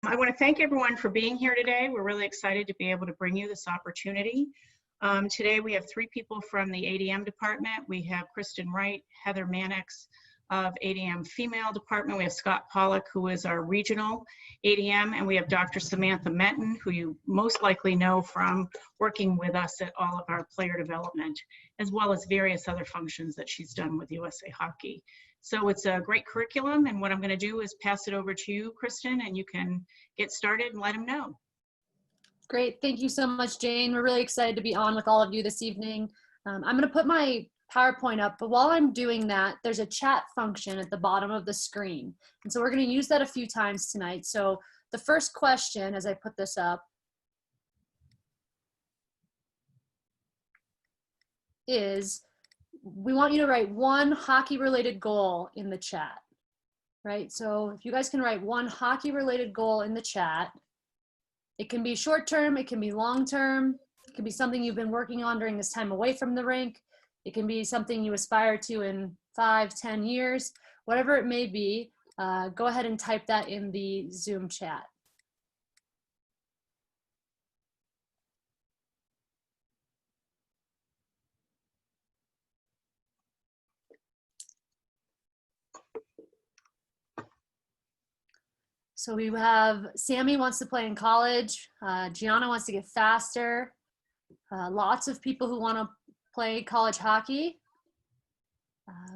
I want to thank everyone for being here today. We're really excited to be able to bring you this opportunity. Today we have three people from the ADM department. We have Kristen Wright, Heather Mannix of ADM female department. We have Scott Paluch, who is our regional ADM, and we have Dr. Samantha Menton, who you most likely know from working with us at all of our player development, as well as various other functions that she's done with USA Hockey. So it's a great curriculum, and what I'm going to do is pass it over to you, Kristen, and you can get started and let them know. Great. Thank you so much, Jane. We're really excited to be on with all of you this evening. I'm going to put my PowerPoint up, but while I'm doing that, there's a chat function at the bottom of the screen. And so we're going to use that a few times tonight. So the first question, as I put this up, is we want you to write one hockey-related goal in the chat, right? So if you guys can write one hockey-related goal in the chat, it can be short-term, it can be long-term, it can be something you've been working on during this time away from the rink, it can be something you aspire to in 5, 10 years, whatever it may be, go ahead and type that in the Zoom chat. So we have Sammy wants to play in college, Gianna wants to get faster, lots of people who want to play college hockey.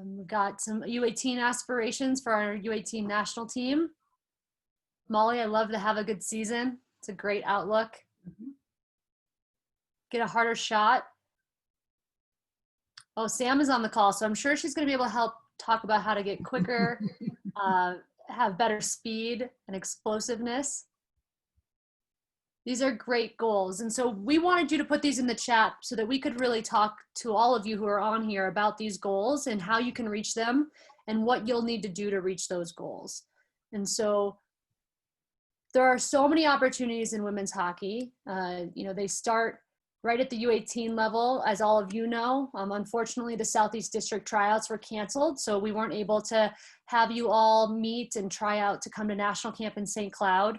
We've got some U18 aspirations for our U18 national team. Molly, I love to have a good season. It's a great outlook. Get a harder shot. Oh, Sam is on the call, so I'm sure she's going to be able to help talk about how to get quicker, have better speed and explosiveness. These are great goals. And so we wanted you to put these in the chat so that we could really talk to all of you who are on here about these goals and how you can reach them and what you'll need to do to reach those goals. And so there are so many opportunities in women's hockey. You know, they start right at the U18 level, as all of you know. Unfortunately, the Southeast District tryouts were canceled, so we weren't able to have you all meet and try out to come to national camp in St. Cloud.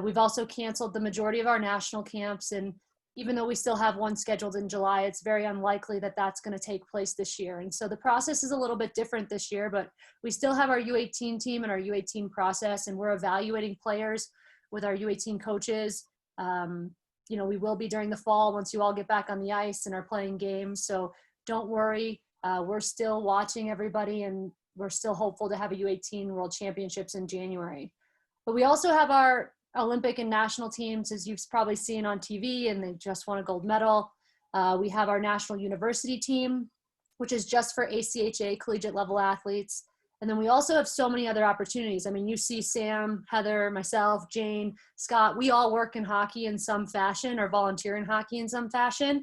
We've also canceled the majority of our national camps, and even though we still have one scheduled in July, it's very unlikely that that's going to take place this year. And so the process is a little bit different this year, but we still have our U18 team and our U18 process, and we're evaluating players with our U18 coaches. You know, we will be during the fall once you all get back on the ice and are playing games. So don't worry, we're still watching everybody, and we're still hopeful to have a U18 World Championships in January. But we also have our Olympic and national teams, as you've probably seen on TV, and they just won a gold medal. We have our national university team, which is just for ACHA collegiate level athletes. And then we also have so many other opportunities. I mean, you see Sam, Heather, myself, Jane, Scott, we all work in hockey in some fashion or volunteer in hockey in some fashion.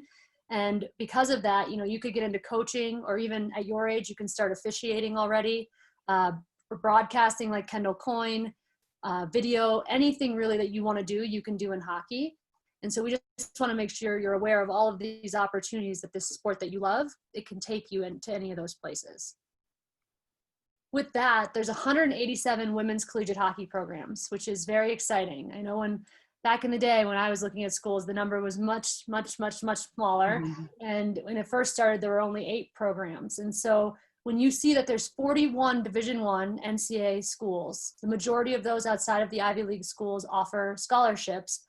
And because of that, you know, you could get into coaching, or even at your age, you can start officiating already. For broadcasting like Kendall Coyne, video, anything really that you want to do, you can do in hockey. And so we just want to make sure you're aware of all of these opportunities that this sport that you love, it can take you into any of those places. With that, there's 187 women's collegiate hockey programs, which is very exciting. I know back in the day when I was looking at schools, the number was much, much, much, much smaller. And when it first started, there were only 8 programs. And so when you see that there's 41 Division I NCAA schools, the majority of those outside of the Ivy League schools offer scholarships,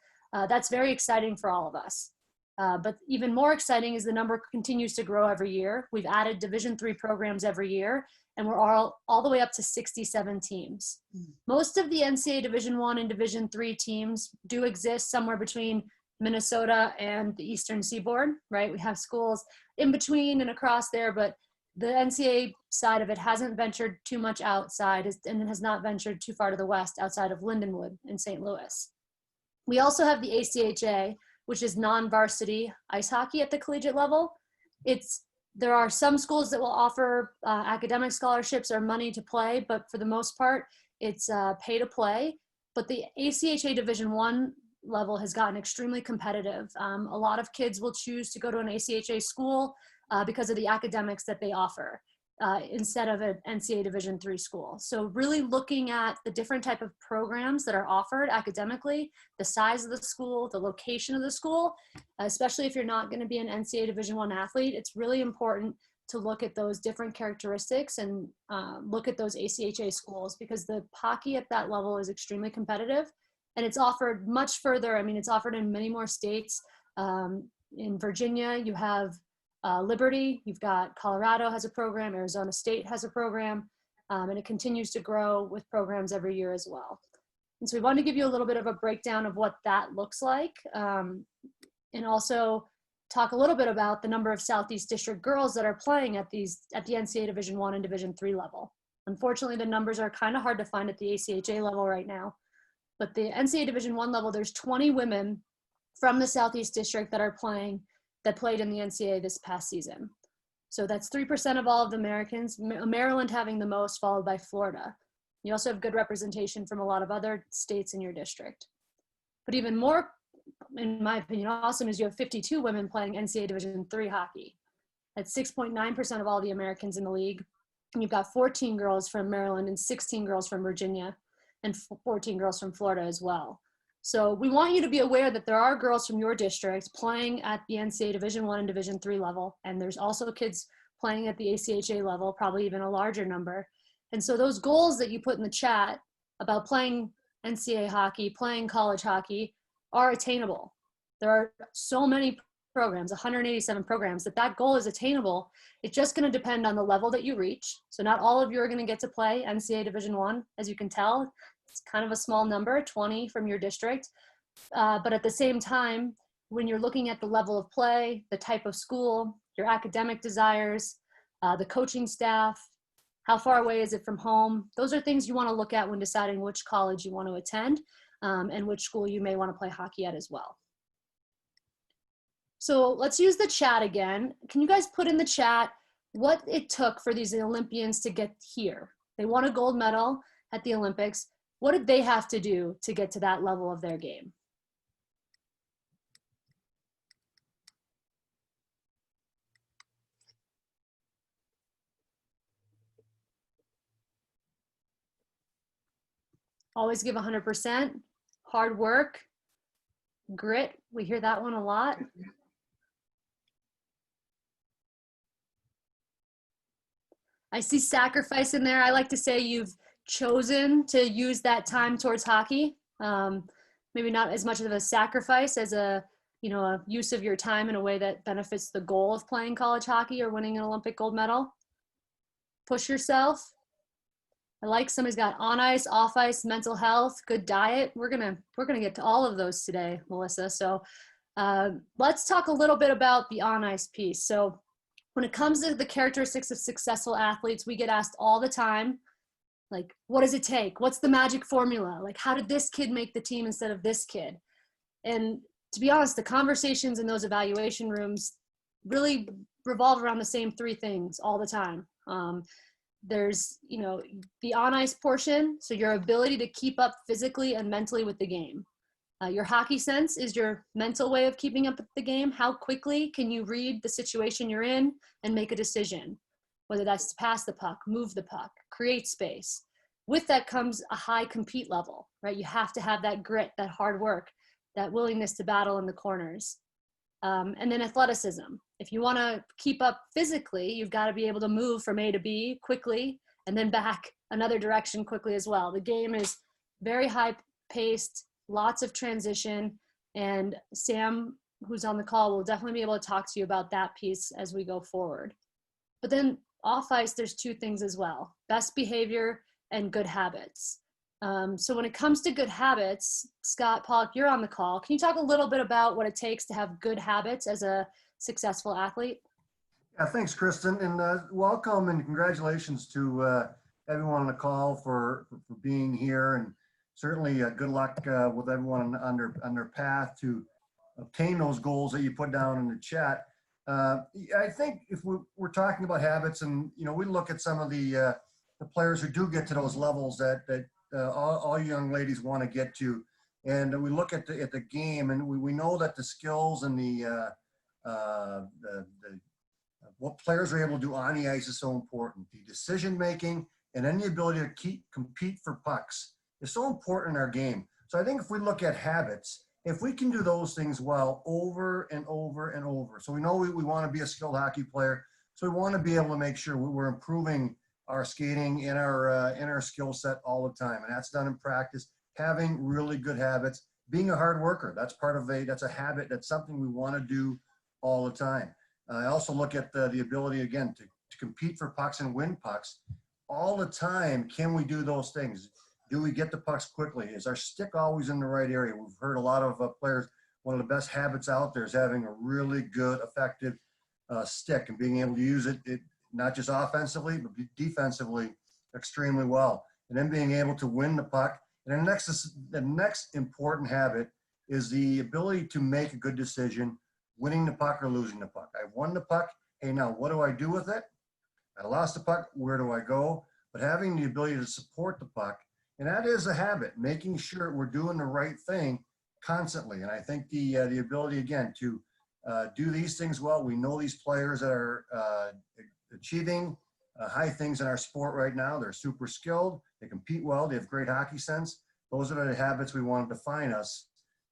that's very exciting for all of us. But even more exciting is the number continues to grow every year. We've added Division III programs every year, and we're all the way up to 67 teams. Most of the NCAA Division I and Division III teams do exist somewhere between Minnesota and the Eastern Seaboard, right? We have schools in between and across there, but the NCAA side of it hasn't ventured too much outside, and it has not ventured too far to the west outside of Lindenwood in St. Louis. We also have the ACHA, which is non-varsity ice hockey at the collegiate level. There are some schools that will offer academic scholarships or money to play, but for the most part, it's pay to play. But the ACHA Division I level has gotten extremely competitive. A lot of kids will choose to go to an ACHA school because of the academics that they offer. instead of an NCAA Division III school. So really looking at the different type of programs that are offered academically, the size of the school, the location of the school, especially if you're not going to be an NCAA Division I athlete, it's really important to look at those different characteristics and look at those ACHA schools, because the hockey at that level is extremely competitive, and it's offered much further. I mean, it's offered in many more states. In Virginia, you have Liberty, you've got Colorado has a program, Arizona State has a program, and it continues to grow with programs every year as well. And so we want to give you a little bit of a breakdown of what that looks like, and also talk a little bit about the number of Southeast District girls that are playing at the NCAA Division I and Division III level. Unfortunately, the numbers are kind of hard to find at the ACHA level right now, but the NCAA Division I level, there's 20 women from the Southeast District that played in the NCAA this past season. So that's 3% of all of the Americans, Maryland having the most, followed by Florida. You also have good representation from a lot of other states in your district. But even more, in my opinion, awesome is you have 52 women playing NCAA Division III hockey. That's 6.9% of all the Americans in the league. And you've got 14 girls from Maryland and 16 girls from Virginia and 14 girls from Florida as well. So we want you to be aware that there are girls from your district playing at the NCAA Division I and Division III level, and there's also kids playing at the ACHA level, probably even a larger number. And so those goals that you put in the chat about playing NCAA hockey, playing college hockey, are attainable. There are so many programs, 187 programs, that goal is attainable. It's just going to depend on the level that you reach. So not all of you are going to get to play NCAA Division I, as you can tell. It's kind of a small number, 20 from your district. But at the same time, when you're looking at the level of play, the type of school, your academic desires, the coaching staff, how far away is it from home, those are things you want to look at when deciding which college you want to attend, and which school you may want to play hockey at as well. So let's use the chat again. Can you guys put in the chat what it took for these Olympians to get here? They won a gold medal at the Olympics. What did they have to do to get to that level of their game? Always give 100%. Hard work, grit. We hear that one a lot. I see sacrifice in there. I like to say you've chosen to use that time towards hockey. Maybe not as much of a sacrifice as a use of your time in a way that benefits the goal of playing college hockey or winning an Olympic gold medal. Push yourself. I like somebody's got on ice, off ice, mental health, good diet. We're gonna get to all of those today, Melissa. So let's talk a little bit about the on ice piece. So when it comes to the characteristics of successful athletes, we get asked all the time, like, what does it take? What's the magic formula? Like, how did this kid make the team instead of this kid? And to be honest, the conversations in those evaluation rooms really revolve around the same three things all the time. There's, the on-ice portion, so your ability to keep up physically and mentally with the game. Your hockey sense is your mental way of keeping up with the game. How quickly can you read the situation you're in and make a decision? Whether that's to pass the puck, move the puck, create space. With that comes a high compete level, right? You have to have that grit, that hard work, that willingness to battle in the corners. And then athleticism. If you want to keep up physically, you've got to be able to move from A to B quickly and then back another direction quickly as well. The game is very high paced, lots of transition, and Sam, who's on the call, will definitely be able to talk to you about that piece as we go forward. But then off ice, there's two things as well: best behavior and good habits. So when it comes to good habits, Scott, Paluch, you're on the call. Can you talk a little bit about what it takes to have good habits as a successful athlete? Yeah, thanks, Kristen, and welcome and congratulations to everyone on the call for being here, and certainly good luck with everyone on their path to obtain those goals that you put down in the chat. I think if we're talking about habits, and we look at some of the players who do get to those levels that all young ladies want to get to, and we look at the game, and we know that the skills and the what players are able to do on the ice is so important. The decision making and then the ability to compete for pucks is so important in our game. So I think if we look at habits, if we can do those things well over and over and over, so we know we want to be a skilled hockey player, so we want to be able to make sure we're improving our skating in our skill set all the time, and that's done in practice. Having really good habits, being a hard worker, that's a habit, that's something we want to do all the time. I also look at the ability again to compete for pucks and win pucks all the time. Can we do those things? Do we get the pucks quickly? Is our stick always in the right area? We've heard a lot of players, one of the best habits out there is having a really good, effective stick and being able to use it not just offensively, but defensively extremely well. And then being able to win the puck. And the next important habit is the ability to make a good decision, winning the puck or losing the puck. I won the puck. Hey, now what do I do with it? I lost the puck. Where do I go? But having the ability to support the puck, and that is a habit, making sure we're doing the right thing constantly. And I think the ability, again, to do these things well. We know these players that are achieving high things in our sport right now. They're super skilled. They compete well. They have great hockey sense. Those are the habits we want to define us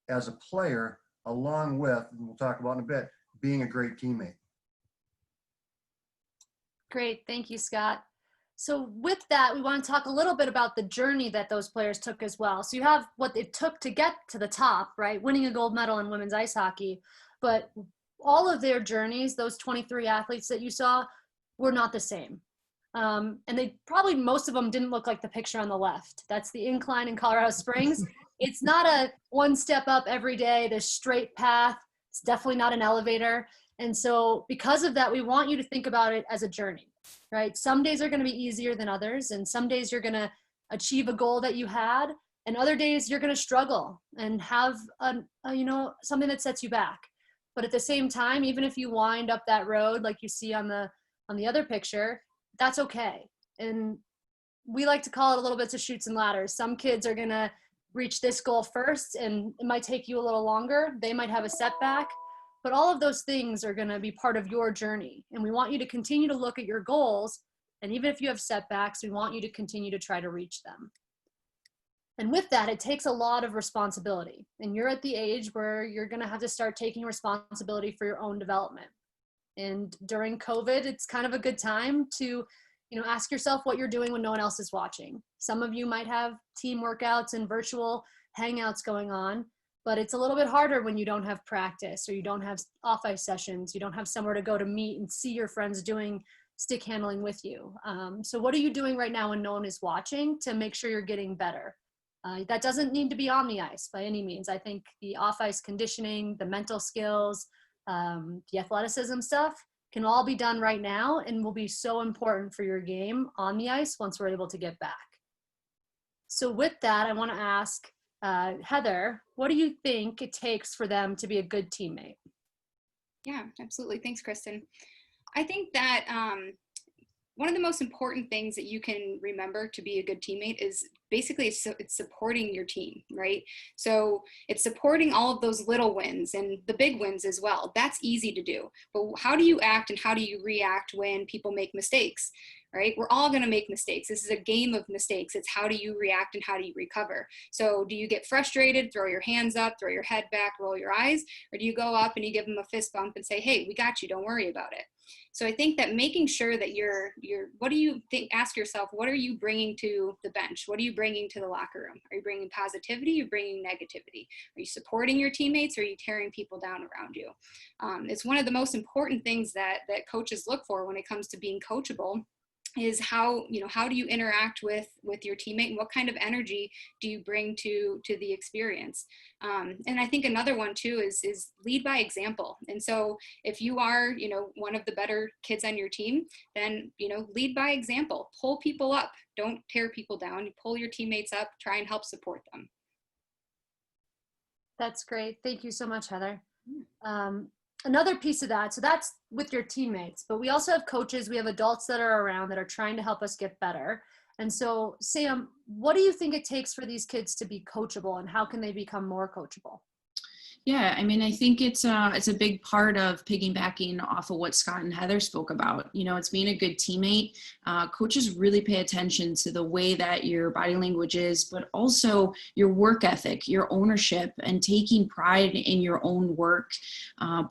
as a player, along with, and we'll talk about in a bit, being a great teammate. Great. Thank you, Scott. So with that, we want to talk a little bit about the journey that those players took as well. So you have what it took to get to the top, right? Winning a gold medal in women's ice hockey. But all of their journeys, those 23 athletes that you saw, were not the same. And they probably, most of them didn't look like the picture on the left. That's the incline in Colorado Springs. It's not a one step up every day, this straight path. It's definitely not an elevator. And so because of that, we want you to think about it as a journey, right? Some days are going to be easier than others. And some days you're going to achieve a goal that you had. And other days you're going to struggle and have something that sets you back. But at the same time, even if you wind up that road, like you see on the other picture, that's okay. And we like to call it a little bit of chutes and ladders. Some kids are going to reach this goal first, and it might take you a little longer. They might have a setback, but all of those things are going to be part of your journey. And we want you to continue to look at your goals. And even if you have setbacks, we want you to continue to try to reach them. And with that, it takes a lot of responsibility. And you're at the age where you're going to have to start taking responsibility for your own development. And during COVID, it's kind of a good time to, ask yourself what you're doing when no one else is watching. Some of you might have team workouts and virtual hangouts going on, but it's a little bit harder when you don't have practice or you don't have off-ice sessions. You don't have somewhere to go to meet and see your friends doing stick handling with you. So what are you doing right now when no one is watching to make sure you're getting better? That doesn't need to be on the ice by any means. I think the off-ice conditioning, the mental skills, the athleticism stuff can all be done right now and will be so important for your game on the ice once we're able to get back. So with that, I want to ask Heather, what do you think it takes for them to be a good teammate? Yeah, absolutely. Thanks, Kristen. I think that one of the most important things that you can remember to be a good teammate is basically it's supporting your team, right? So it's supporting all of those little wins and the big wins as well. That's easy to do. But how do you act and how do you react when people make mistakes, right? We're all going to make mistakes. This is a game of mistakes. It's how do you react and how do you recover? So do you get frustrated, throw your hands up, throw your head back, roll your eyes, or do you go up and you give them a fist bump and say, hey, we got you, don't worry about it? So I think that making sure that what do you think, ask yourself, what are you bringing to the bench? What are you bringing to the locker room? Are you bringing positivity? Are you bringing negativity? Are you supporting your teammates? Or are you tearing people down around you? It's one of the most important things that coaches look for when it comes to being coachable, is how do you interact with your teammate and what kind of energy do you bring to the experience? And I think another one too is lead by example. And so if you are, one of the better kids on your team, then, lead by example, pull people up, don't tear people down, you pull your teammates up, try and help support them. That's great. Thank you so much, Heather. Another piece of that, so that's with your teammates, but we also have coaches, we have adults that are around that are trying to help us get better. And so, Sam, what do you think it takes for these kids to be coachable, and how can they become more coachable? Yeah, I mean, I think it's a big part of piggybacking off of what Scott and Heather spoke about. You know, it's being a good teammate. Coaches really pay attention to the way that your body language is, but also your work ethic, your ownership, and taking pride in your own work,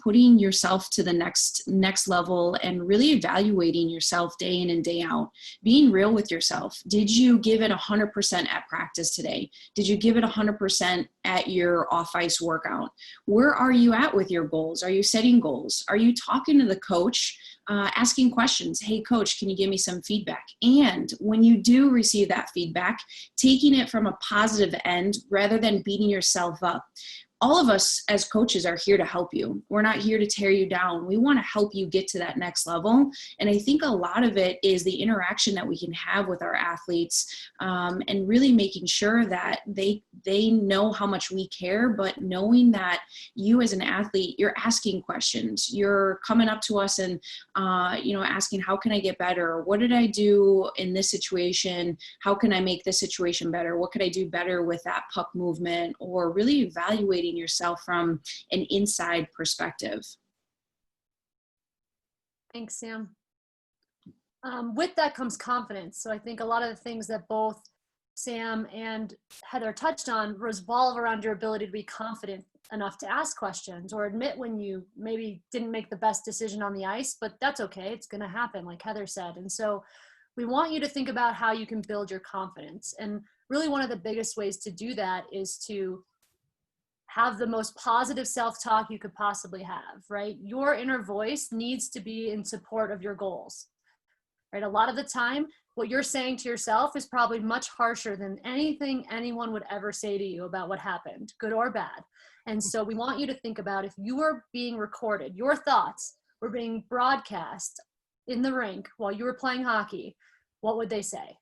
putting yourself to the next level, and really evaluating yourself day in and day out. Being real with yourself. Did you give it 100% at practice today? Did you give it 100% at your off-ice workout? Where are you at with your goals? Are you setting goals? Are you talking to the coach, asking questions? Hey, coach, can you give me some feedback? And when you do receive that feedback, taking it from a positive end rather than beating yourself up. All of us as coaches are here to help you. We're not here to tear you down. We want to help you get to that next level. And I think a lot of it is the interaction that we can have with our athletes, and really making sure that they know how much we care, but knowing that you as an athlete, you're asking questions. You're coming up to us and, asking, how can I get better? What did I do in this situation? How can I make this situation better? What could I do better with that puck movement? Or really evaluating yourself from an inside perspective. Thanks, Sam. With that comes confidence. So I think a lot of the things that both Sam and Heather touched on revolve around your ability to be confident enough to ask questions or admit when you maybe didn't make the best decision on the ice, but that's okay. It's going to happen, like Heather said. And so we want you to think about how you can build your confidence. And really one of the biggest ways to do that is to have the most positive self-talk you could possibly have, right? Your inner voice needs to be in support of your goals, right? A lot of the time, what you're saying to yourself is probably much harsher than anything anyone would ever say to you about what happened, good or bad. And so we want you to think about, if you were being recorded, your thoughts were being broadcast in the rink while you were playing hockey, what would they say?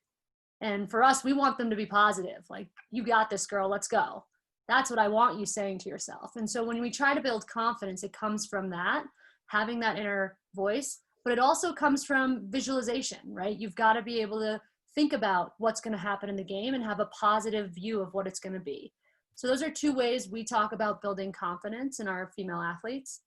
And for us, we want them to be positive, like, you got this, girl, let's go. That's what I want you saying to yourself. And so when we try to build confidence, it comes from that, having that inner voice, but it also comes from visualization, right? You've got to be able to think about what's going to happen in the game and have a positive view of what it's going to be. So those are two ways we talk about building confidence in our female athletes.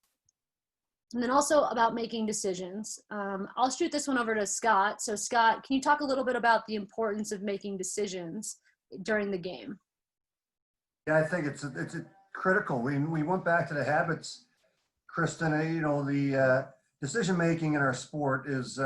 And then also about making decisions. I'll shoot this one over to Scott. So Scott, can you talk a little bit about the importance of making decisions during the game? Yeah, I think it's critical. We went back to the habits, Kristen. The decision making in our sport is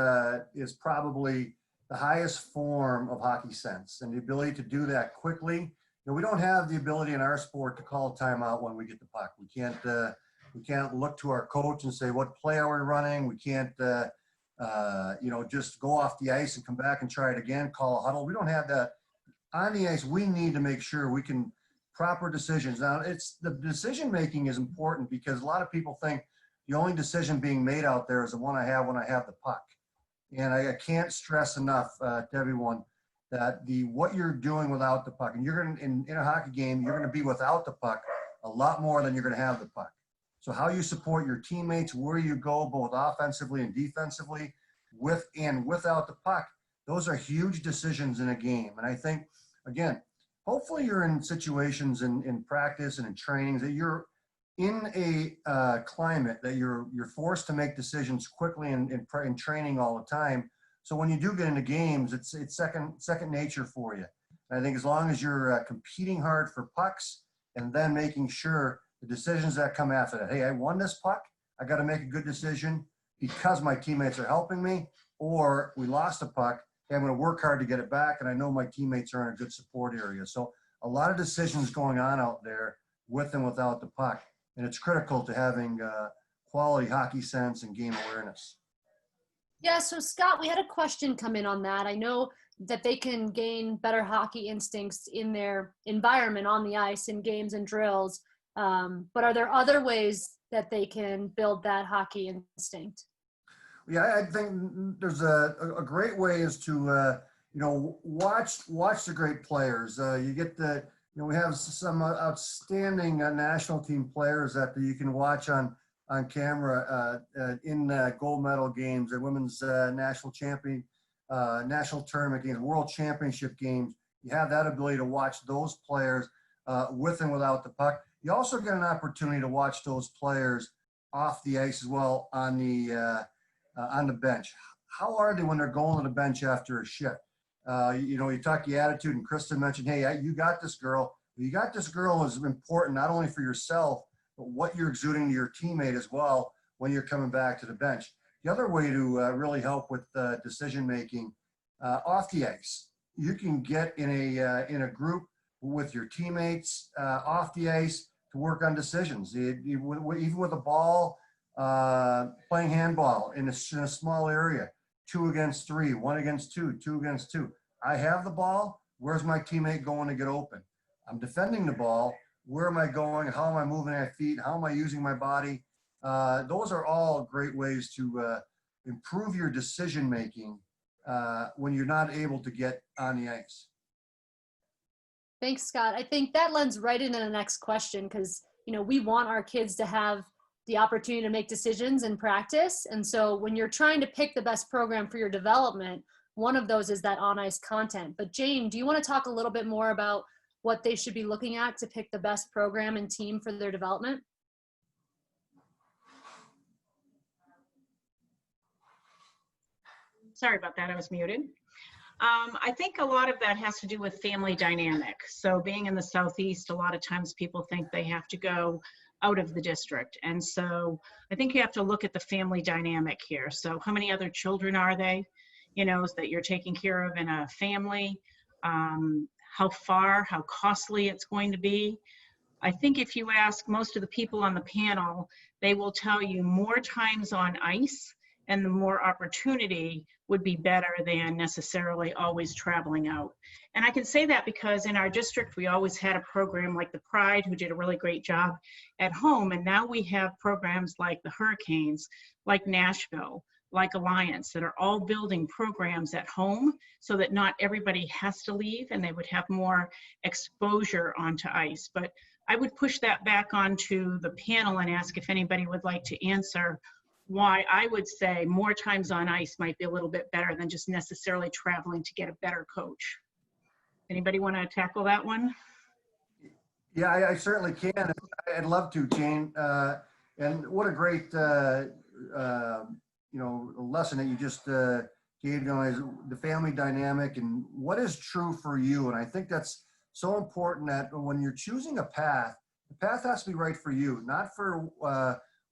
probably the highest form of hockey sense, and the ability to do that quickly. We don't have the ability in our sport to call timeout when we get the puck. We can't look to our coach and say, what play are we running? We can't just go off the ice and come back and try it again, call a huddle. We don't have that on the ice. We need to make sure we can proper decisions. Now, the decision making is important because a lot of people think the only decision being made out there is the one I have when I have the puck. And I can't stress enough to everyone that what you're doing without the puck, and you're going to, in a hockey game, you're going to be without the puck a lot more than you're going to have the puck. So how you support your teammates, where you go both offensively and defensively, with and without the puck, those are huge decisions in a game. And I think, again, hopefully you're in situations in practice and in trainings that you're in a climate that you're forced to make decisions quickly in training all the time. So when you do get into games, it's second nature for you. And I think as long as you're competing hard for pucks and then making sure the decisions that come after that, hey, I won this puck, I got to make a good decision because my teammates are helping me, or we lost a puck, hey, I'm going to work hard to get it back, and I know my teammates are in a good support area. So a lot of decisions going on out there with and without the puck, and it's critical to having quality hockey sense and game awareness. Yeah, so Scott, we had a question come in on that. I know that they can gain better hockey instincts in their environment on the ice in games and drills, but are there other ways that they can build that hockey instinct? Yeah, I think there's a great way is to watch the great players. You get we have some outstanding national team players that you can watch on camera in gold medal games, and women's national tournament games, world championship games. You have that ability to watch those players with and without the puck. You also get an opportunity to watch those players off the ice as well on the bench. How are they when they're going to the bench after a shift? You talk the attitude, and Kristen mentioned, hey, you got this girl. You got this girl is important not only for yourself, but what you're exuding to your teammate as well when you're coming back to the bench. The other way to really help with decision making off the ice, you can get in a group with your teammates off the ice to work on decisions. Even with a ball, playing handball in a small area, 2 against 3, 1 against 2, 2 against 2. I have the ball. Where's my teammate going to get open? I'm defending the ball. Where am I going? How am I moving my feet? How am I using my body? Those are all great ways to improve your decision making when you're not able to get on the ice. Thanks, Scott. I think that lends right into the next question because, we want our kids to have the opportunity to make decisions in practice. And so when you're trying to pick the best program for your development, one of those is that on-ice content. But Jane, do you want to talk a little bit more about what they should be looking at to pick the best program and team for their development? Sorry about that, I was muted. I think a lot of that has to do with family dynamic. So being in the Southeast, a lot of times people think they have to go out of the district. And so I think you have to look at the family dynamic here. So how many other children are they, that you're taking care of in a family? How far, how costly it's going to be. I think if you ask most of the people on the panel, they will tell you more times on ice and the more opportunity would be better than necessarily always traveling out. And I can say that because in our district, we always had a program like the Pride, who did a really great job at home. And now we have programs like the Hurricanes, like Nashville, like Alliance, that are all building programs at home so that not everybody has to leave and they would have more exposure onto ice. But I would push that back onto the panel and ask if anybody would like to answer why I would say more times on ice might be a little bit better than just necessarily traveling to get a better coach. Anybody want to tackle that one? Yeah, I certainly can. I'd love to, Jane. And what a great lesson that you just gave is the family dynamic and what is true for you. And I think that's so important that when you're choosing a path, the path has to be right for you, not for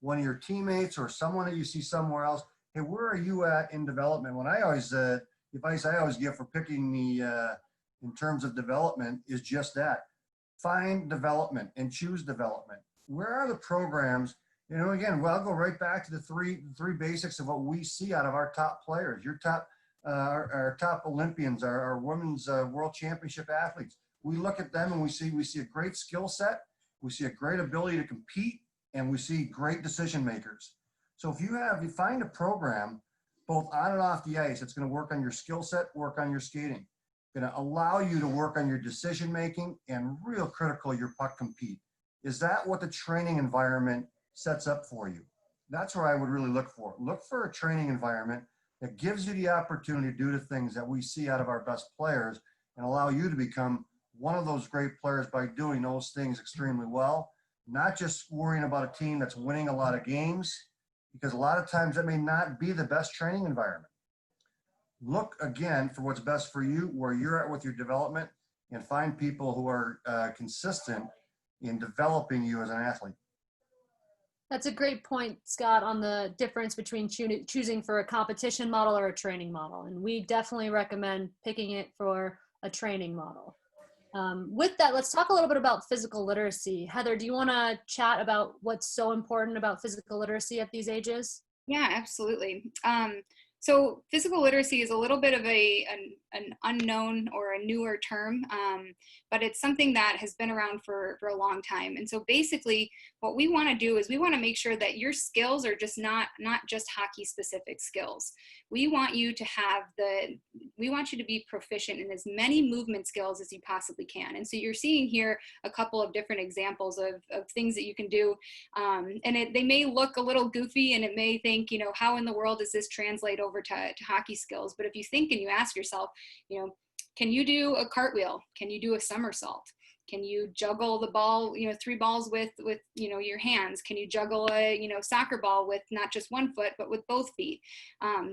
one of your teammates or someone that you see somewhere else. Hey, where are you at in development? When I always, advice I always give for picking in terms of development is just that. Find development and choose development. Where are the programs? Again, I'll go right back to the three basics of what we see out of our top players. Your top, our top Olympians, our women's world championship athletes. We look at them and we see a great skill set. We see a great ability to compete, and we see great decision makers. So if you find a program, both on and off the ice, it's going to work on your skill set, work on your skating, going to allow you to work on your decision making, and real critical, your puck compete. Is that what the training environment sets up for you? That's where I would really look for. Look for a training environment that gives you the opportunity to do the things that we see out of our best players and allow you to become one of those great players by doing those things extremely well, not just worrying about a team that's winning a lot of games, because a lot of times that may not be the best training environment. Look again for what's best for you, where you're at with your development, and find people who are consistent in developing you as an athlete. That's a great point, Scott, on the difference between choosing for a competition model or a training model. And we definitely recommend picking it for a training model. With that, let's talk a little bit about physical literacy. Heather, do you want to chat about what's so important about physical literacy at these ages? Yeah, absolutely. So physical literacy is a little bit of an unknown or a newer term, but it's something that has been around for a long time. And so basically what we want to do is we want to make sure that your skills are just not just hockey specific skills. We want you to be proficient in as many movement skills as you possibly can. And so you're seeing here a couple of different examples of things that you can do. And they may look a little goofy and it may think, how in the world does this translate over to hockey skills? But if you think and you ask yourself, can you do a cartwheel? Can you do a somersault? Can you juggle the ball, 3 balls with your hands? Can you juggle a, soccer ball with not just one foot, but with both feet?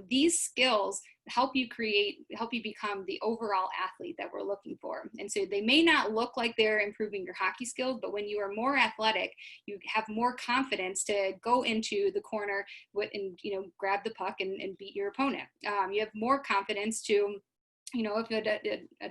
These skills help you become the overall athlete that we're looking for. And so they may not look like they're improving your hockey skills, but when you are more athletic, you have more confidence to go into the corner and, grab the puck and beat your opponent. You have more confidence to, if a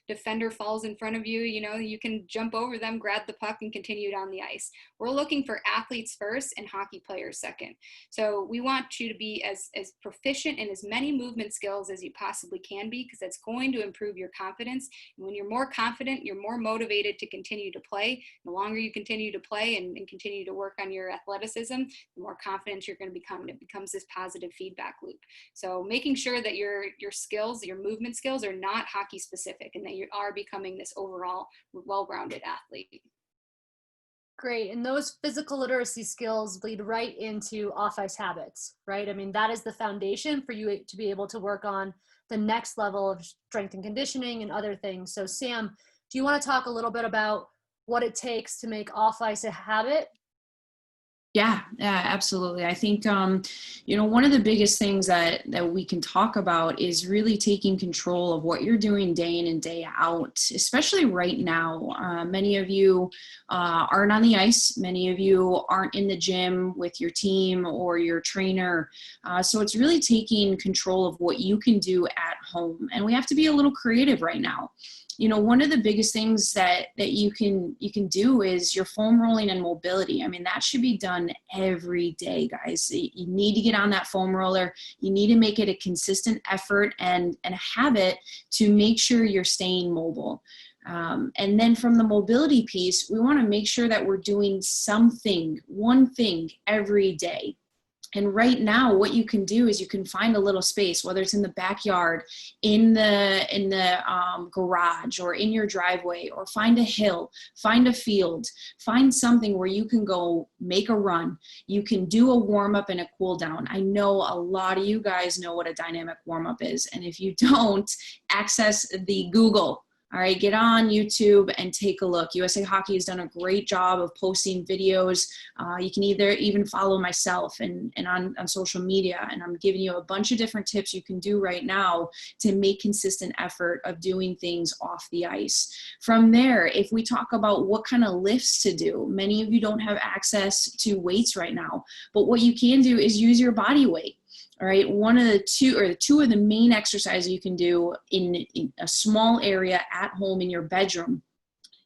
defender falls in front of you, you can jump over them, grab the puck, and continue down the ice. We're looking for athletes first and hockey players second. So we want you to be as proficient in as many movement skills as you possibly can be, because that's going to improve your confidence. And when you're more confident, you're more motivated to continue to play. The longer you continue to play and continue to work on your athleticism, the more confident you're going to become. And it becomes this positive feedback loop. So making sure that your skills, your movement skills, are not hockey specific, and that you are becoming this overall well-rounded athlete. Great. And those physical literacy skills lead right into off-ice habits, right? I mean, that is the foundation for you to be able to work on the next level of strength and conditioning and other things. So Sam, do you want to talk a little bit about what it takes to make off-ice a habit? Yeah, absolutely. I think, one of the biggest things that we can talk about is really taking control of what you're doing day in and day out, especially right now. Many of you aren't on the ice. Many of you aren't in the gym with your team or your trainer. So it's really taking control of what you can do at home. And we have to be a little creative right now. One of the biggest things that you can do is your foam rolling and mobility. I mean, that should be done every day, guys. You need to get on that foam roller. You need to make it a consistent effort and a habit to make sure you're staying mobile. And then from the mobility piece, we want to make sure that we're doing one thing every day. And right now, what you can do is you can find a little space, whether it's in the backyard, in the garage, or in your driveway, or find a hill, find a field, find something where you can go make a run. You can do a warm up and a cool down. I know a lot of you guys know what a dynamic warm up is. And if you don't, access the Google. All right, get on YouTube and take a look. USA Hockey has done a great job of posting videos. You can even follow myself and on social media. And I'm giving you a bunch of different tips you can do right now to make consistent effort of doing things off the ice. From there, if we talk about what kind of lifts to do, many of you don't have access to weights right now. But what you can do is use your body weight. All right, two of the main exercises you can do in a small area at home in your bedroom.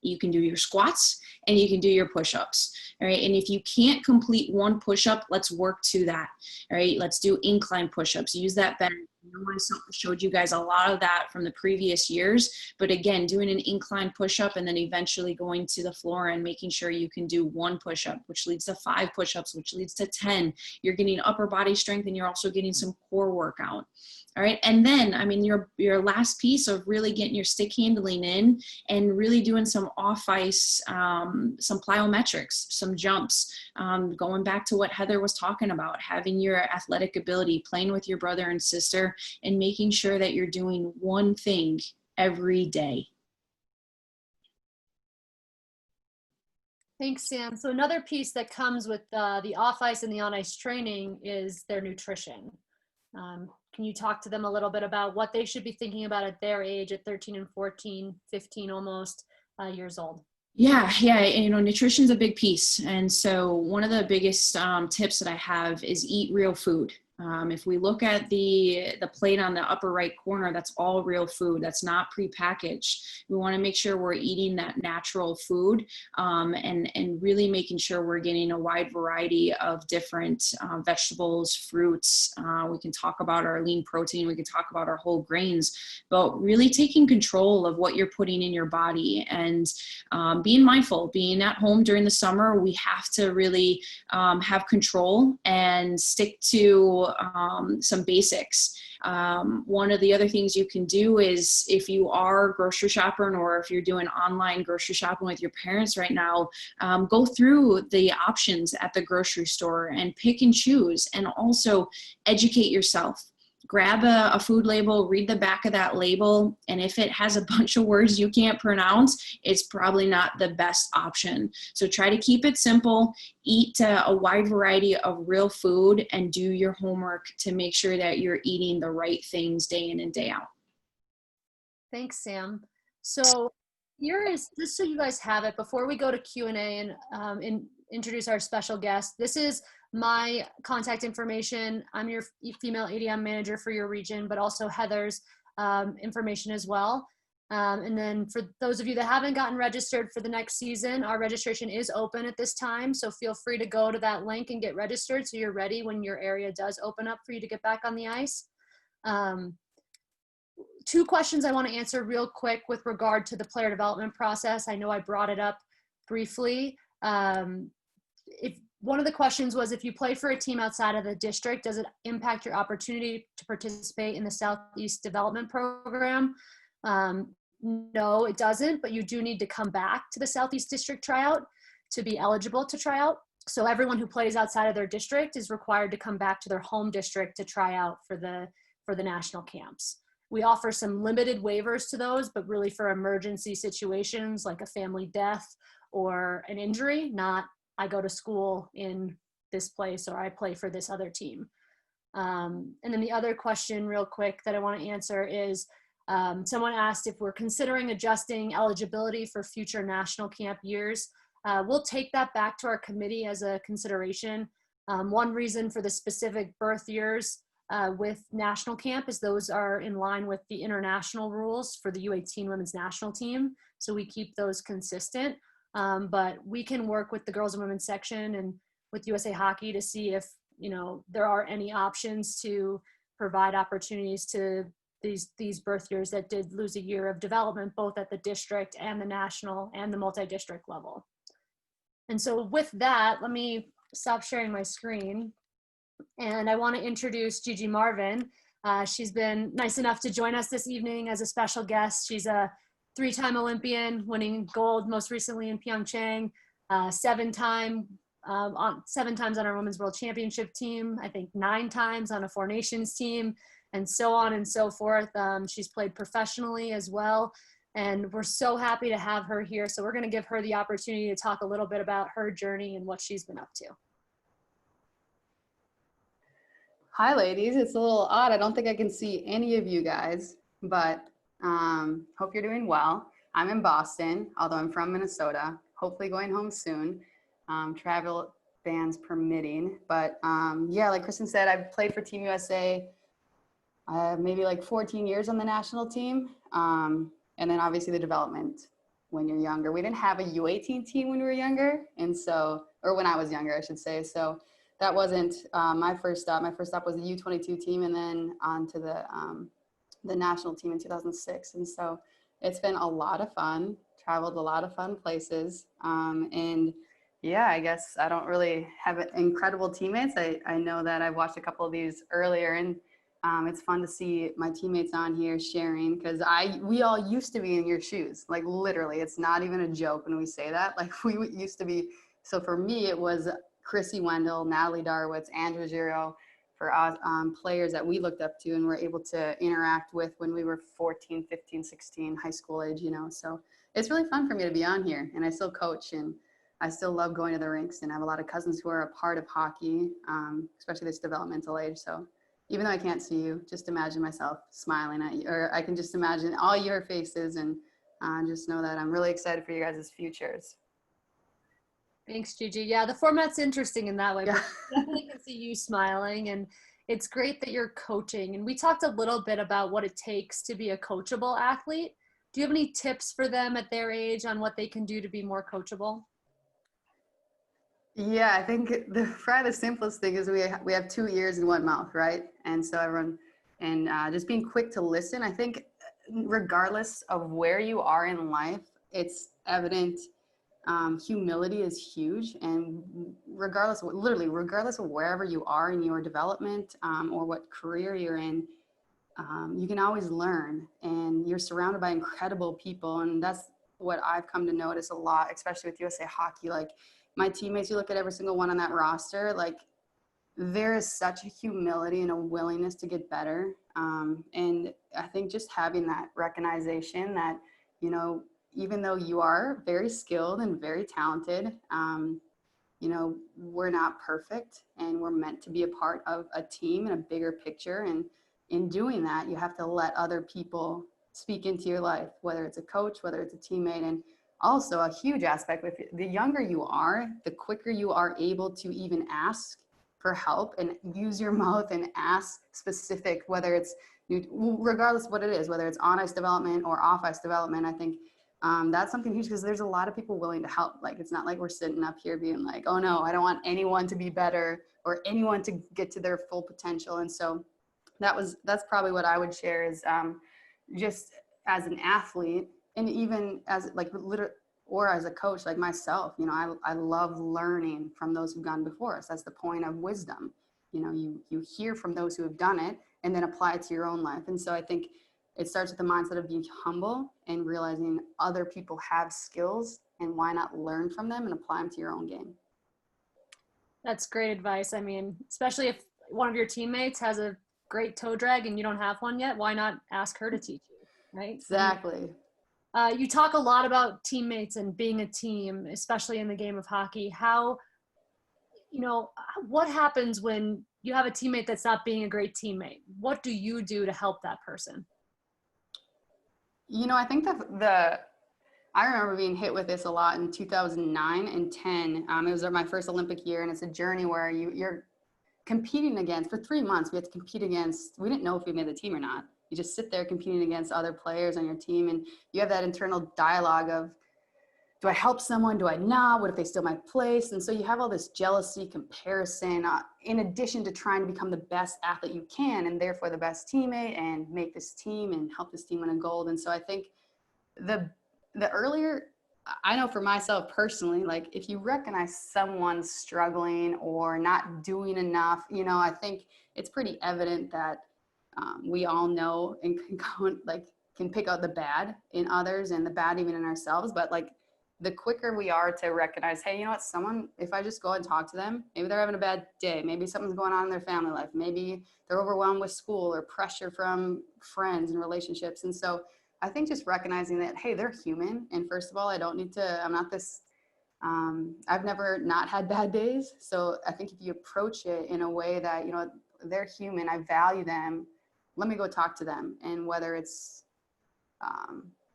You can do your squats and you can do your push-ups. All right, and if you can't complete one push-up, let's work to that. All right, let's do incline push-ups. Use that bench. I showed you guys a lot of that from the previous years, but again, doing an incline push-up and then eventually going to the floor and making sure you can do one push-up, which leads to 5 push-ups, which leads to 10. You're getting upper body strength and you're also getting some core workout. All right, and then, I mean, your last piece of really getting your stick handling in and really doing some off-ice, some plyometrics, some jumps, going back to what Heather was talking about, having your athletic ability, playing with your brother and sister, and making sure that you're doing one thing every day. Thanks, Sam. So another piece that comes with the off-ice and the on-ice training is their nutrition. Can you talk to them a little bit about what they should be thinking about at their age, at 13 and 14, 15 almost years old? Yeah. Nutrition is a big piece. And so one of the biggest tips that I have is eat real food. If we look at the plate on the upper right corner, that's all real food. That's not prepackaged. We want to make sure we're eating that natural food and really making sure we're getting a wide variety of different vegetables, fruits. We can talk about our lean protein. We can talk about our whole grains, but really taking control of what you're putting in your body and being mindful. Being at home during the summer, we have to really have control and stick to some basics. One of the other things you can do is if you are grocery shopping or if you're doing online grocery shopping with your parents right now, go through the options at the grocery store and pick and choose, and also educate yourself. grab a food label, read the back of that label, and if it has a bunch of words you can't pronounce, it's probably not the best option. So try to keep it simple, eat a wide variety of real food, and do your homework to make sure that you're eating the right things day in and day out. Thanks, Sam. So here is, just so you guys have it, before we go to Q&A and introduce our special guest, this is my contact information. I'm your female ADM manager for your region, but also Heather's information as well. And then for those of you that haven't gotten registered for the next season, our registration is open at this time. So feel free to go to that link and get registered so you're ready when your area does open up for you to get back on the ice. Two questions I want to answer real quick with regard to the player development process. I know I brought it up briefly. If one of the questions was, if you play for a team outside of the district, does it impact your opportunity to participate in the Southeast Development Program? No, it doesn't, but you do need to come back to the Southeast District tryout to be eligible to try out. So everyone who plays outside of their district is required to come back to their home district to try out for the national camps. We offer some limited waivers to those, but really for emergency situations like a family death or an injury, not I go to school in this place or I play for this other team. And then the other question real quick that I want to answer is, someone asked if we're considering adjusting eligibility for future national camp years. We'll take that back to our committee as a consideration. One reason for the specific birth years with national camp is those are in line with the international rules for the U18 women's national team. So we keep those consistent. But we can work with the girls and women's section and with USA Hockey to see if, you know, there are any options to provide opportunities to these birth years that did lose a year of development, both at the district and the national and the multi-district level. And so with that, let me stop sharing my screen. And I want to introduce Gigi Marvin. She's been nice enough to join us this evening as a special guest. She's a 3-time Olympian, winning gold most recently in Pyeongchang, 7 times on our Women's World Championship team, I think 9 times on a 4 Nations team, and so on and so forth. She's played professionally as well, and we're so happy to have her here. So we're going to give her the opportunity to talk a little bit about her journey and what she's been up to. Hi, ladies. It's a little odd. I don't think I can see any of you guys, but hope you're doing well. I'm in Boston, although I'm from Minnesota, hopefully going home soon, travel bans permitting. But yeah, like Kristen said, I've played for Team USA maybe like 14 years on the national team. And then obviously the development when you're younger. We didn't have a U18 team when we were younger. And so, or when I was younger, I should say. So that wasn't my first stop. My first stop was the U22 team and then on to the national team in 2006. And so it's been a lot of fun, traveled a lot of fun places. And yeah, I guess I don't really have incredible teammates. I know that I've watched a couple of these earlier and it's fun to see my teammates on here sharing because we all used to be in your shoes. Like literally, it's not even a joke when we say that. Like we used to be. So for me, it was Chrissy Wendell, Natalie Darwitz, Andrew Zero, for players that we looked up to and were able to interact with when we were 14, 15, 16, high school age, you know. So it's really fun for me to be on here. And I still coach and I still love going to the rinks and I have a lot of cousins who are a part of hockey, especially this developmental age. So even though I can't see you, just imagine myself smiling at you, or I can just imagine all your faces and just know that I'm really excited for you guys' futures. Thanks, Gigi. Yeah, the format's interesting in that way. Yeah. But I definitely can see you smiling, and it's great that you're coaching. And we talked a little bit about what it takes to be a coachable athlete. Do you have any tips for them at their age on what they can do to be more coachable? Yeah, I think probably the simplest thing is we have 2 ears and 1 mouth, right? And so everyone, and just being quick to listen. I think regardless of where you are in life, it's evident. Humility is huge, and literally regardless of wherever you are in your development or what career you're in, you can always learn, and you're surrounded by incredible people, and that's what I've come to notice a lot, especially with USA Hockey. Like my teammates, you look at every single one on that roster, like there is such a humility and a willingness to get better. And I think just having that recognition that, you know, even though you are very skilled and very talented, you know, we're not perfect and we're meant to be a part of a team and a bigger picture. And in doing that, you have to let other people speak into your life, whether it's a coach, whether it's a teammate. And also a huge aspect with the younger you are, the quicker you are able to even ask for help and use your mouth and ask specific, whether it's regardless of what it is, whether it's on ice development or off ice development. I think that's something huge because there's a lot of people willing to help. Like, it's not like we're sitting up here being like, oh no, I don't want anyone to be better or anyone to get to their full potential. And so that's probably what I would share is just as an athlete, and even as like or as a coach like myself, you know, I love learning from those who've gone before us. That's the point of wisdom. You know, you hear from those who have done it and then apply it to your own life. And so I think it starts with the mindset of being humble and realizing other people have skills and why not learn from them and apply them to your own game. That's great advice. I mean, especially if one of your teammates has a great toe drag and you don't have one yet, why not ask her to teach you, right? Exactly. You talk a lot about teammates and being a team, especially in the game of hockey. How, you know, what happens when you have a teammate that's not being a great teammate? What do you do to help that person? You know, I think I remember being hit with this a lot in 2009 and 10. It was my first Olympic year, and it's a journey where you're competing against, for 3 months, we had to compete against, we didn't know if we made the team or not. You just sit there competing against other players on your team, and you have that internal dialogue of, do I help someone? Do I not? What if they steal my place? And so you have all this jealousy, comparison, in addition to trying to become the best athlete you can, and therefore the best teammate, and make this team and help this team win a gold. And so I think the earlier, I know for myself personally, like if you recognize someone's struggling or not doing enough, you know, I think it's pretty evident that we all know and can pick out the bad in others and the bad even in ourselves. But like the quicker we are to recognize, hey, you know what, if I just go and talk to them, maybe they're having a bad day, maybe something's going on in their family life, maybe they're overwhelmed with school or pressure from friends and relationships. And so I think just recognizing that, hey, they're human. And first of all, I'm not this, I've never not had bad days. So I think if you approach it in a way that, you know, they're human, I value them, let me go talk to them. And whether it's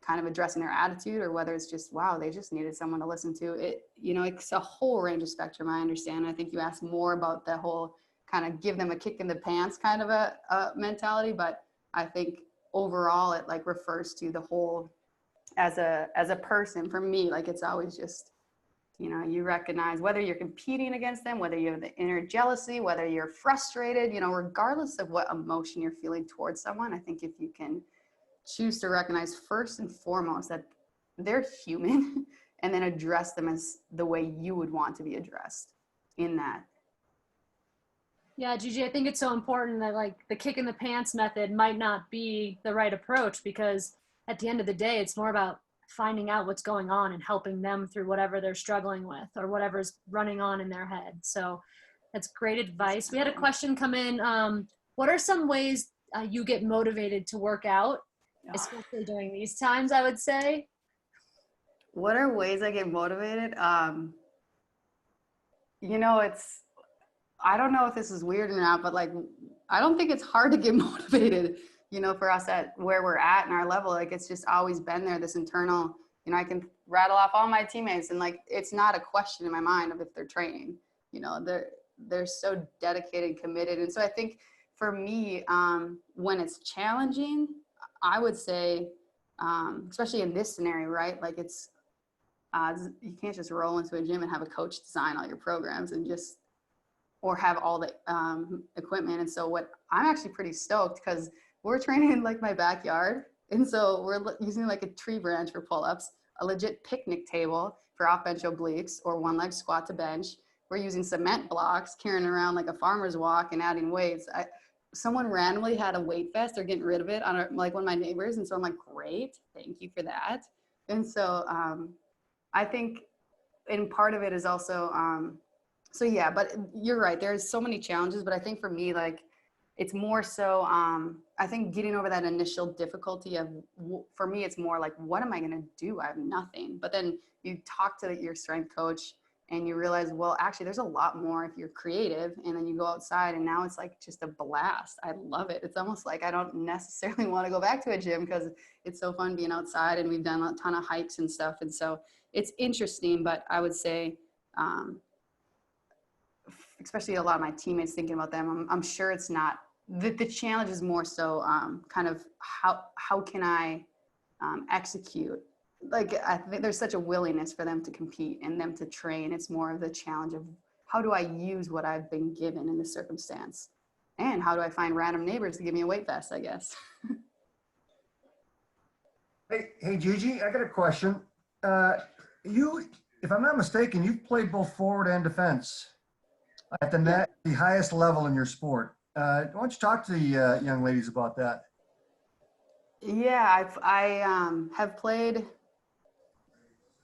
kind of addressing their attitude or whether it's just, wow, they just needed someone to listen to it, you know, it's a whole range of spectrum. I understand. I think you asked more about the whole kind of give them a kick in the pants kind of a mentality, but I think overall it like refers to the whole as a person. For me, like it's always just, you know, you recognize whether you're competing against them, whether you have the inner jealousy, whether you're frustrated, you know, regardless of what emotion you're feeling towards someone, I think if you can choose to recognize first and foremost that they're human and then address them as the way you would want to be addressed in that. Yeah, Gigi, I think it's so important that like the kick in the pants method might not be the right approach, because at the end of the day, it's more about finding out what's going on and helping them through whatever they're struggling with or whatever's running on in their head. So that's great advice. We had a question come in. What are some ways you get motivated to work out, especially during these times, I would say? What are ways I get motivated? You know, I don't know if this is weird or not, but like, I don't think it's hard to get motivated, you know, for us at where we're at and our level. Like, it's just always been there, this internal, you know, I can rattle off all my teammates and like, it's not a question in my mind of if they're training, you know, they're so dedicated and committed. And so I think for me, when it's challenging, I would say, especially in this scenario, right? Like you can't just roll into a gym and have a coach design all your programs and just, or have all the equipment. And so I'm actually pretty stoked because we're training in like my backyard. And so we're using like a tree branch for pull-ups, a legit picnic table for off-bench obliques or one leg squat to bench. We're using cement blocks, carrying around like a farmer's walk and adding weights. Someone randomly had a weight vest. They're getting rid of it on like one of my neighbors. And so I'm like, great, thank you for that. And so I think, and part of it is also, So yeah, but you're right. There's so many challenges, but I think for me, like, it's more so, I think getting over that initial difficulty of, for me, it's more like, what am I going to do? I have nothing. But then you talk to your strength coach and you realize, well, actually there's a lot more if you're creative. And then you go outside and now it's like just a blast. I love it. It's almost like I don't necessarily want to go back to a gym because it's so fun being outside, and we've done a ton of hikes and stuff. And so it's interesting, but I would say, especially a lot of my teammates thinking about them, I'm sure it's not, the challenge is more so kind of how can I execute? Like, I think there's such a willingness for them to compete and them to train. It's more of the challenge of how do I use what I've been given in this circumstance? And how do I find random neighbors to give me a weight vest, I guess. Hey, Gigi, I got a question. You, if I'm not mistaken, you've played both forward and defense at the highest level in your sport. Why don't you talk to the young ladies about that? Yeah, I have played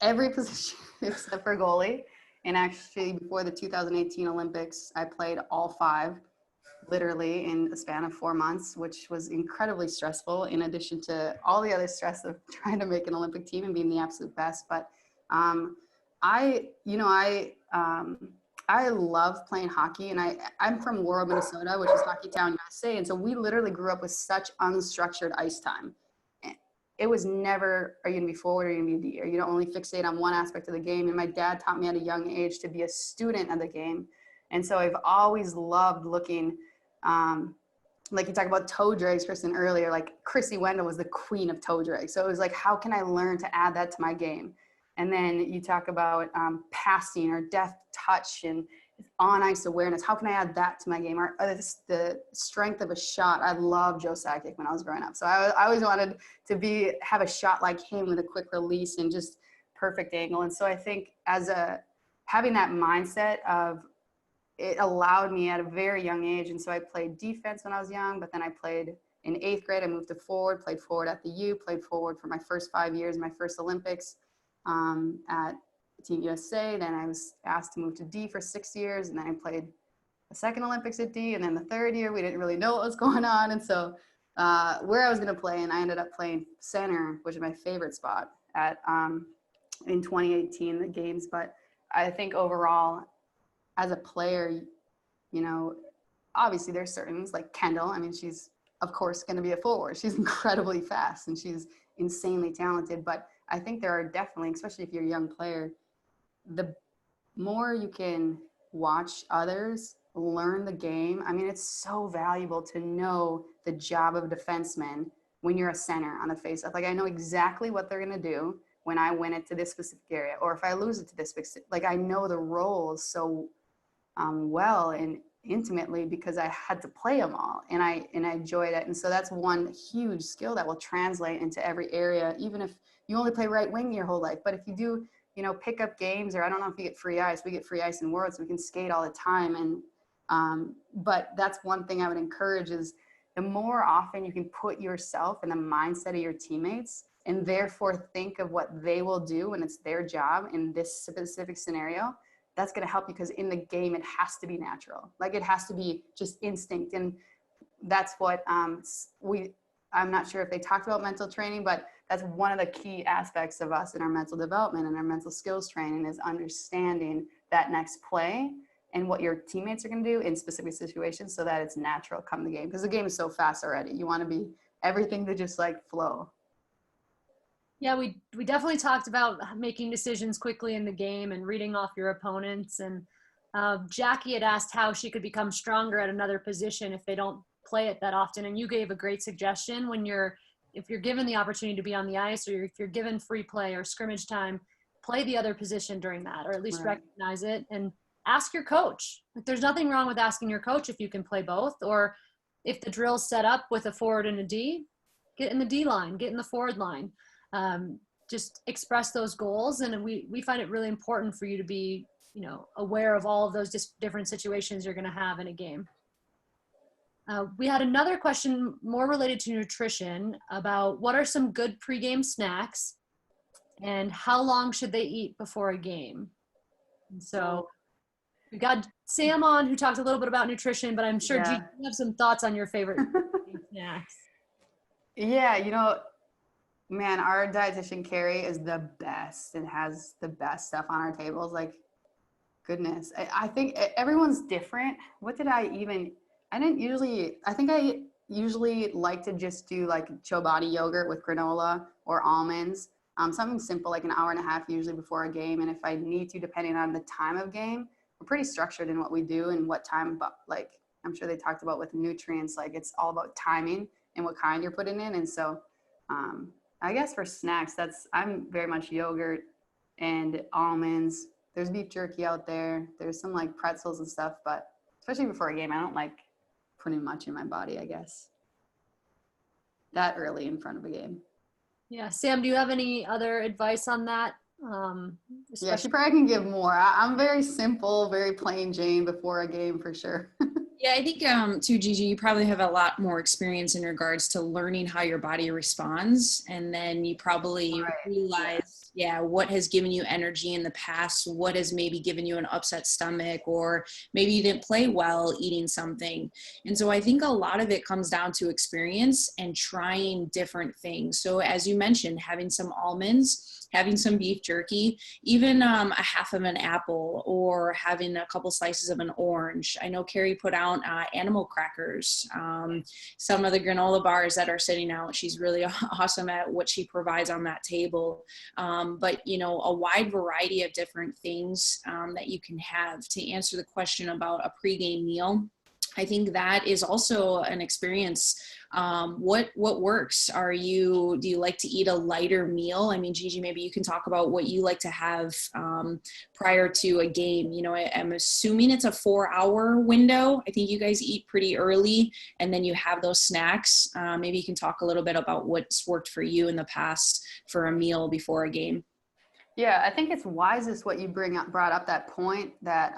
every position except for goalie. And actually, before the 2018 Olympics, I played all 5, literally in a span of 4 months, which was incredibly stressful, in addition to all the other stress of trying to make an Olympic team and being the absolute best. But I love playing hockey, and I'm from Laurel, Minnesota, which is Hockey Town, USA. And so we literally grew up with such unstructured ice time. It was never, are you going to be forward or are you going to be D? Are you going to only fixate on one aspect of the game? And my dad taught me at a young age to be a student of the game. And so I've always loved looking, like you talked about toe drags, Kristen, earlier, like Chrissy Wendell was the queen of toe drags. So it was like, how can I learn to add that to my game? And then you talk about passing or deft touch and on ice awareness. How can I add that to my game? Or the strength of a shot. I loved Joe Sakic when I was growing up. So I always wanted to have a shot like him with a quick release and just perfect angle. And so I think having that mindset of, it allowed me at a very young age. And so I played defense when I was young, but then I played in 8th grade. I moved to forward, played forward at the U, played forward for my first 5 years, my first Olympics at Team USA. Then I was asked to move to D for 6 years. And then I played the second Olympics at D. And then the third year, we didn't really know what was going on. And so where I was going to play, and I ended up playing center, which is my favorite spot in 2018, the games. But I think overall, as a player, obviously there's certain, like Kendall. I mean, she's of course going to be a forward. She's incredibly fast and she's insanely talented. But I think there are definitely, especially if you're a young player, the more you can watch others learn the game. I mean, it's so valuable to know the job of a defenseman when you're a center on the faceoff. Like, I know exactly what they're going to do when I win it to this specific area, or if I lose it to this specific, like, I know the roles so well and intimately because I had to play them all, and I enjoyed it. And so that's one huge skill that will translate into every area, even if you only play right wing your whole life. But if you do, pick up games, or I don't know if you get free ice, we get free ice in Worlds, so we can skate all the time. And but that's one thing I would encourage is the more often you can put yourself in the mindset of your teammates and therefore think of what they will do when it's their job in this specific scenario, that's going to help you, because in the game, it has to be natural. Like, it has to be just instinct. And that's what I'm not sure if they talked about mental training, but that's one of the key aspects of us in our mental development and our mental skills training, is understanding that next play and what your teammates are going to do in specific situations so that it's natural come the game. Because the game is so fast already. You want to be everything to just like flow. Yeah, we definitely talked about making decisions quickly in the game and reading off your opponents. And Jackie had asked how she could become stronger at another position if they don't play it that often. And you gave a great suggestion. If you're given the opportunity to be on the ice, or if you're given free play or scrimmage time, play the other position during that, or at least recognize it and ask your coach. Like, there's nothing wrong with asking your coach if you can play both, or if the drill's set up with a forward and a D, get in the D line, get in the forward line. Just express those goals. And we find it really important for you to be, aware of all of those different situations you're going to have in a game. We had another question more related to nutrition about what are some good pregame snacks and how long should they eat before a game? And so We got Sam on, who talked a little bit about nutrition, but I'm sure Yeah. Gigi, you have some thoughts on your favorite snacks. Yeah, man, our dietitian Carrie is the best and has the best stuff on our tables. Like, goodness, I think everyone's different. What did I even? I think I usually like to just do like Chobani yogurt with granola or almonds. Something simple, like an hour and a half usually before a game. And if I need to, depending on the time of game, we're pretty structured in what we do and what time. But like I'm sure they talked about with nutrients, like it's all about timing and what kind you're putting in. And so I guess for snacks, I'm very much yogurt and almonds. There's beef jerky out there. There's some like pretzels and stuff, but especially before a game, I don't like putting much in my body, I guess, that early in front of a game. Yeah, Sam, do you have any other advice on that? Yeah, she probably can give more. I'm very simple, very plain Jane before a game for sure. Yeah, I think too, Gigi, you probably have a lot more experience in regards to learning how your body responds, and then you probably realize, what has given you energy in the past, what has maybe given you an upset stomach, or maybe you didn't play well eating something. And so I think a lot of it comes down to experience and trying different things. So as you mentioned, having some almonds, having some beef jerky, even a half of an apple, or having a couple slices of an orange. I know Carrie put out animal crackers, some of the granola bars that are sitting out. She's really awesome at what she provides on that table. But, a wide variety of different things that you can have. To answer the question about a pregame meal, I think that is also an experience. What works? Do you like to eat a lighter meal? I mean, Gigi, maybe you can talk about what you like to have prior to a game. I'm assuming it's a 4-hour window. I think you guys eat pretty early and then you have those snacks. Maybe you can talk a little bit about what's worked for you in the past for a meal before a game. Yeah, I think it's wisest what you brought up that point that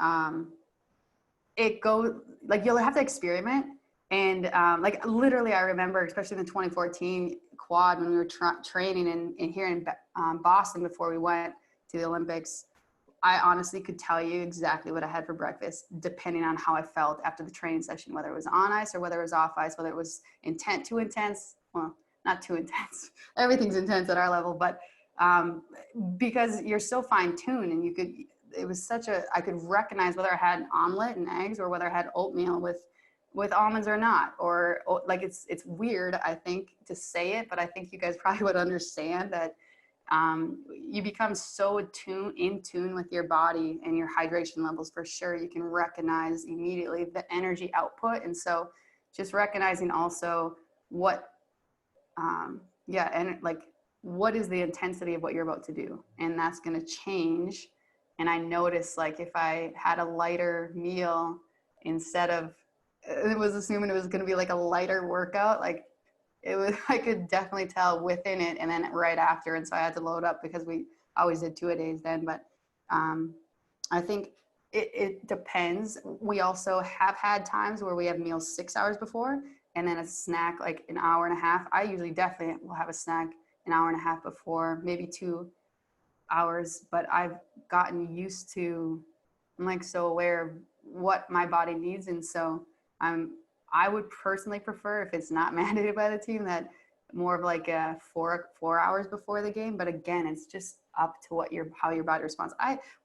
it goes like you'll have to experiment. And like literally, I remember, especially in the 2014 quad when we were training in here in Boston before we went to the Olympics, I honestly could tell you exactly what I had for breakfast, depending on how I felt after the training session, whether it was on ice or whether it was off ice, whether it was too intense. Well, not too intense. Everything's intense at our level, but because you're so fine tuned and I could recognize whether I had an omelet and eggs or whether I had oatmeal with almonds or not, or like it's weird, I think, to say it, but I think you guys probably would understand that you become so in tune with your body and your hydration levels. For sure, you can recognize immediately the energy output, and so just recognizing also what what is the intensity of what you're about to do, and that's going to change. And I noticed, like, if I had a lighter meal instead of, it was assuming it was going to be like a lighter workout, like I could definitely tell within it and then right after. And so I had to load up because we always did 2-a-days then. But I think it depends. We also have had times where we have meals 6 hours before and then a snack like an hour and a half. I usually definitely will have a snack an hour and a half before, maybe 2 hours, but I've gotten used to, I'm like so aware of what my body needs. And so I would personally prefer, if it's not mandated by the team, that more of like a 4 hours before the game. But again, it's just up to how your body responds.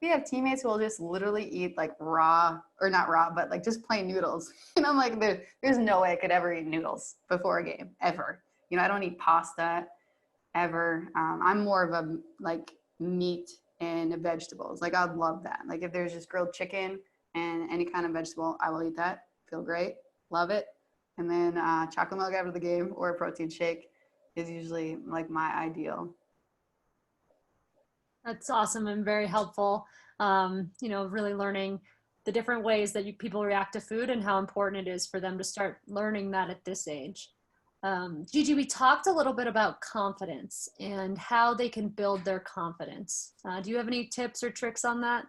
We have teammates who will just literally eat like raw, or not raw, but like just plain noodles. And I'm like, there's no way I could ever eat noodles before a game, ever. I don't eat pasta ever. I'm more of a like meat and vegetables. Like I'd love that. Like if there's just grilled chicken and any kind of vegetable, I will eat that. Feel great. Love it. And then chocolate milk after the game or a protein shake is usually like my ideal. That's awesome and very helpful. Really learning the different ways that people react to food and how important it is for them to start learning that at this age. Gigi, we talked a little bit about confidence and how they can build their confidence. Do you have any tips or tricks on that?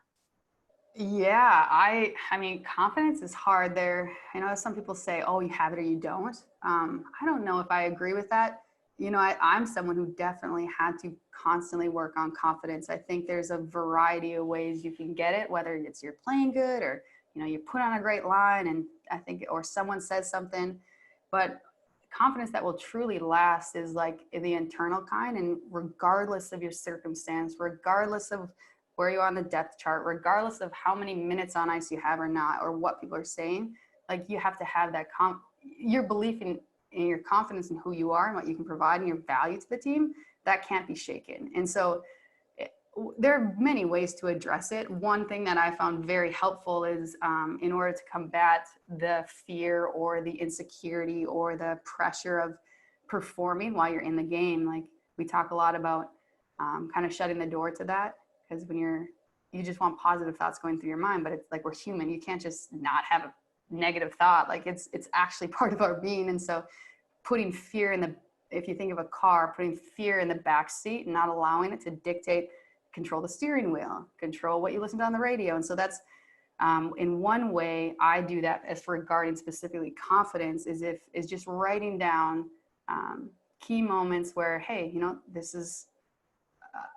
Yeah, I mean, confidence is hard there. I know some people say, oh, you have it or you don't. I don't know if I agree with that. I'm someone who definitely had to constantly work on confidence. I think there's a variety of ways you can get it, whether it's you're playing good or, you know, you put on a great line and I think, or someone says something, but confidence that will truly last is like the internal kind. And regardless of your circumstance, regardless of where you are on the depth chart, regardless of how many minutes on ice you have or not, or what people are saying, like you have to have that your belief in your confidence in who you are and what you can provide and your value to the team, that can't be shaken. And so there are many ways to address it. One thing that I found very helpful is in order to combat the fear or the insecurity or the pressure of performing while you're in the game, like we talk a lot about kind of shutting the door to that, because when you just want positive thoughts going through your mind, but it's like we're human. You can't just not have a negative thought. Like it's actually part of our being. And so putting fear if you think of a car, putting fear in the back seat and not allowing it to dictate, control the steering wheel, control what you listen to on the radio. And so that's in one way I do that as for regarding specifically confidence is just writing down key moments where, hey, you know, this is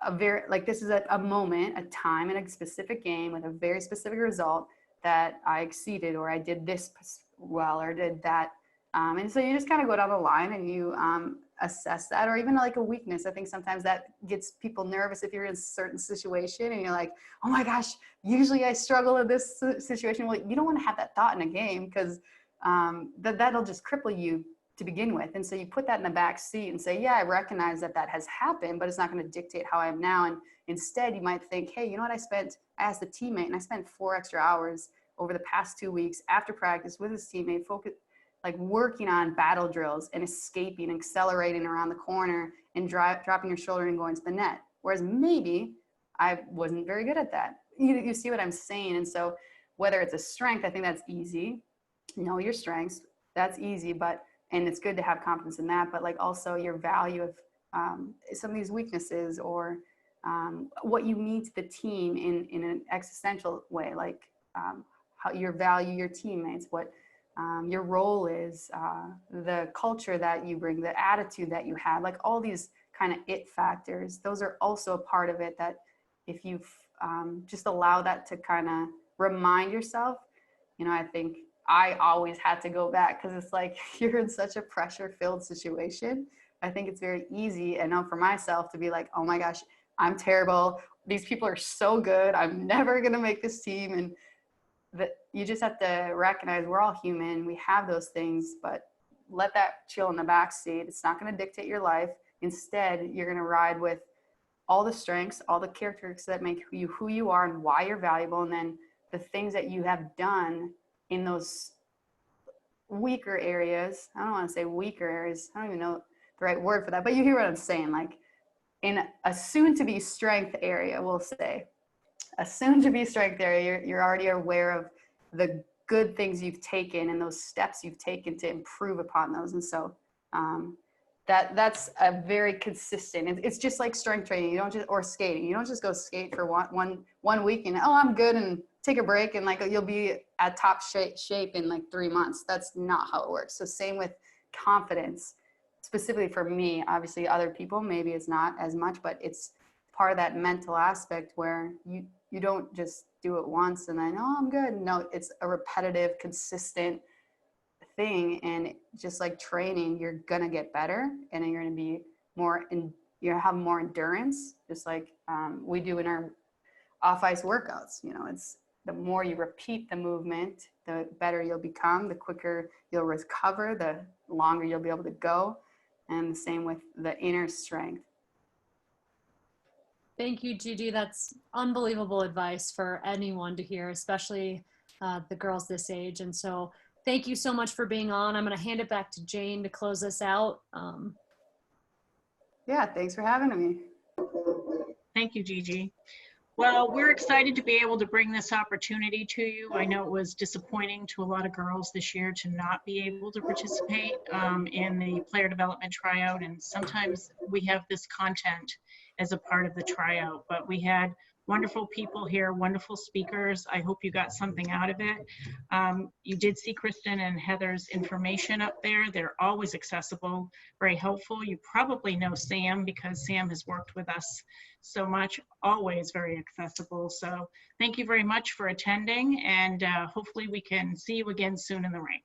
a moment, a time in a specific game with a very specific result that I exceeded, or I did this well, or did that. And so you just kind of go down the line and you assess that, or even like a weakness. I think sometimes that gets people nervous if you're in a certain situation and you're like, oh my gosh, usually I struggle in this situation. Well, you don't want to have that thought in a game because that'll just cripple you to begin with. And so you put that in the back seat and say, yeah, I recognize that has happened, but it's not going to dictate how I am now. And instead you might think, hey, you know what, I asked a teammate and I spent 4 extra hours over the past 2 weeks after practice with his teammate, like working on battle drills and escaping, accelerating around the corner and dropping your shoulder and going to the net. Whereas maybe I wasn't very good at that. You see what I'm saying? And so whether it's a strength, I think that's easy. Know your strengths, that's easy, and it's good to have confidence in that, but like also your value of some of these weaknesses or what you mean to the team in an existential way, like how you value your teammates, what your role is, the culture that you bring, the attitude that you have, like all these kind of it factors, those are also a part of it that if you just allow that to kind of remind yourself, you know, I think I always had to go back because it's like you're in such a pressure-filled situation. I think it's very easy, I know for myself, to be like, oh my gosh, I'm terrible. These people are so good. I'm never going to make this team. And that you just have to recognize we're all human. We have those things, but let that chill in the back seat. It's not going to dictate your life. Instead, you're going to ride with all the strengths, all the characteristics that make you who you are and why you're valuable. And then the things that you have done in those weaker areas. I don't want to say weaker areas. I don't even know the right word for that, but you hear what I'm saying. Like in a soon to be strength area, we'll say a soon to be strength area, you're already aware of the good things you've taken and those steps you've taken to improve upon those. And so that's a very consistent, it's just like strength training. You don't just, or skating, you don't just go skate for one week and, oh, I'm good, and take a break and like you'll be at top shape in like 3 months. That's not how it works. So same with confidence, specifically for me. Obviously other people, maybe it's not as much, but it's part of that mental aspect where you don't just do it once and then, oh, I'm good. No, it's a repetitive, consistent thing. And just like training, you're going to get better and then you're going to be you have more endurance, just like we do in our off-ice workouts. You know, it's the more you repeat the movement, the better you'll become, the quicker you'll recover, the longer you'll be able to go. And the same with the inner strength. Thank you, Gigi. That's unbelievable advice for anyone to hear, especially the girls this age. And so thank you so much for being on. I'm going to hand it back to Jane to close us out. Yeah, thanks for having me. Thank you, Gigi. Well, we're excited to be able to bring this opportunity to you. I know it was disappointing to a lot of girls this year to not be able to participate in the player development tryout. And sometimes we have this content as a part of the tryout, but we had Wonderful people here, wonderful speakers. I hope you got something out of it. You did see Kristen and Heather's information up there. They're always accessible, very helpful. You probably know Sam because Sam has worked with us so much, always very accessible. So thank you very much for attending, and hopefully we can see you again soon in the rink.